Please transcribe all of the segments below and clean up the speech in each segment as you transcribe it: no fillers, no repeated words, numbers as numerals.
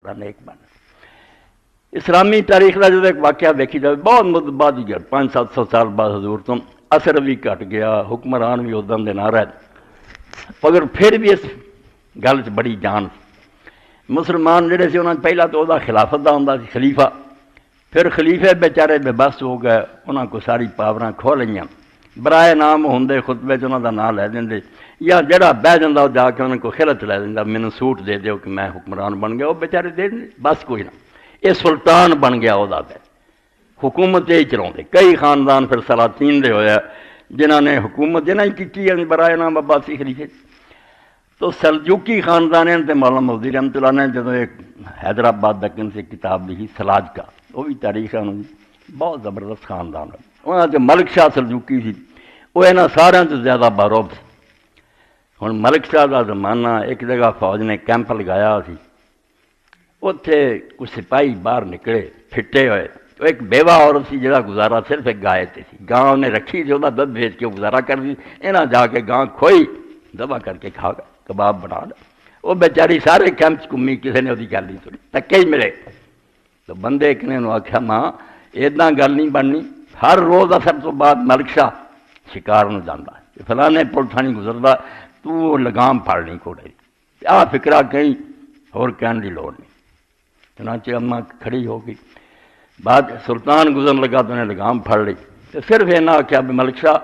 نیک بن اسلامی تاریخ کا جب ایک واقعہ دیکھی جائے بہت مدت بعد ہی گیا 500-700 سال بعد حضور تو اثر بھی گھٹ گیا حکمران بھی ادھر دے نہ رہے مگر پھر بھی اس گل چ بڑی جان مسلمان جڑے سی انہوں نے پہلا تو وہ خلافت کا ہوں خلیفہ پھر خلیفے بیچارے بے بس ہو گئے انہوں کو ساری پاوراں کھو لئیاں برائے نام ہوں خطبے چ انہوں کا نام لے دیں یا جڑا بہ جاتا وہ جا کے انہوں کو خلت لے دینا مینوں سوٹ دے دیو کہ میں حکمران بن گیا وہ بیچارے دے دیں بس کوئی نہ یہ سلطان بن گیا وہ حکومت یہی چلاؤں کئی خاندان پھر سلاطین دے ہویا جنہوں نے حکومت جنہیں کی برائے نام عباسی خلیفے تو سلجوکی خاندان تے مولانا مودودی رحمۃ اللہ نے جب ایک حیدرآباد دکن سے کتاب لکھی سلاج کا وہ بھی تاریخ ہے بہت زبردست خاندان ہے وہاں جو ملک شاہ سلجوکی سی وہ یہاں سارے تو زیادہ باروب سی ہوں ملک شاہ کا زمانہ ایک جگہ فوج نے کیمپ لگایا سی اتنے کچھ سپاہی باہر نکلے پھٹے ہوئے تو ایک بیوہ عورت سی جہاں گزارا صرف ایک گائے تے سی گاں انہیں رکھی تھی وہ دودھ بھیج کے گزارا کر دی یہاں جا کے گاں کھوئی دبا کر کے کھا گئے کباب بنا لے وہ بیچاری سارے کیمپ گھومی کسی نے وہی گل نہیں سنی تکے ہی ملے تو بندے ایک نے انہوں آخیا ماں اتنا گل نہیں بننی ہر روز اثر تو بعد ملک شاہ شکار میں جانا ہے فلانے پل تھانی گزرتا تو لگام پھڑنی کوڑے آ فکرہ کہیں اور کہنے کی لوڑ نہیں چنانچہ اماں کھڑی ہو گئی بعد سلطان گزرن لگا تو انہیں لگام پھڑ لی تو صرف یہ نہ آخیا بھی ملک شاہ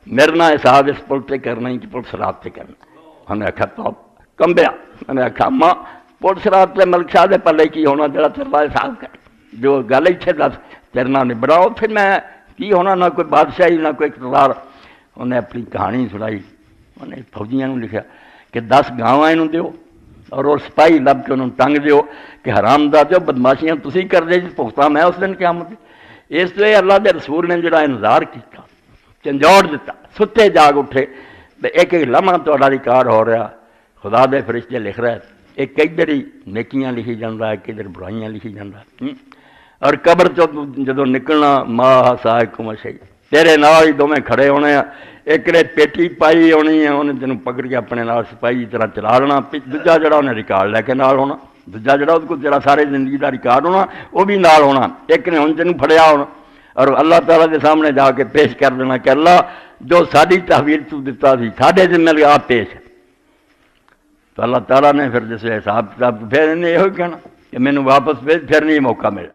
میرے نہ حساب اس پل پہ کرنا ہی کہ پل سرات پہ کرنا انہیں آخیا تو کمبیا انہیں آخیا اماں پل سرات پہ ملک شاہ دے پلے کی ہونا جڑا تیرا حساب کر جو گل اتنے دس تیرنا نہیں بڑھاؤ پھر میں کی ہونا نہ کوئی بادشاہی نہ کوئی اقتدار انہیں اپنی کہانی سنائی انہیں فوجیاں نے لکھا کہ 10 گاواں انہوں دیو اور وہ سپاہی لب کے انہوں ٹنگ دیو کہ حرام دا دیو بدماشیاں تسی کر دے جس پختہ میں اس دن قیامت اس لیے اللہ دے رسول نے جڑا انذار کیتا چنجوڑ دیتا ستے جاگ اٹھے ایک ایک لمحہ تہاڈا ریکارڈ ہو رہا خدا دے فرشتے لکھ رہے ایک ادھر ہی نیکیاں لکھی جاتا ہے کدھر برائیاں لکھی جاتا اور قبر چ جدوں نکلنا ماں صاحب شہید تیرے نال ہی دونوں کھڑے ہونے ہیں ایک نے پیٹی پائی ہونی ہے انہیں تینوں پکڑ کے اپنے نال سپاہی طرح چلا لینا دوجا جڑا انہیں ریکارڈ لے کے نال ہونا دوجا جڑا اس کو تیرا سارے زندگی کا ریکارڈ ہونا وہ بھی نال ہونا ایک نے ہن تینوں پھڑیا ہونا اور اللہ تعالیٰ کے سامنے جا کے پیش کر دینا کہ اللہ جو ساری تحویل تو دیتا سی ساڈے ذمہ لگا پیش ہے تو اللہ تعالیٰ نے پھر جس حساب کتاب پھر انہیں یہ کہنا کہ مینوں واپس بھیج پھر نہیں موقع ملا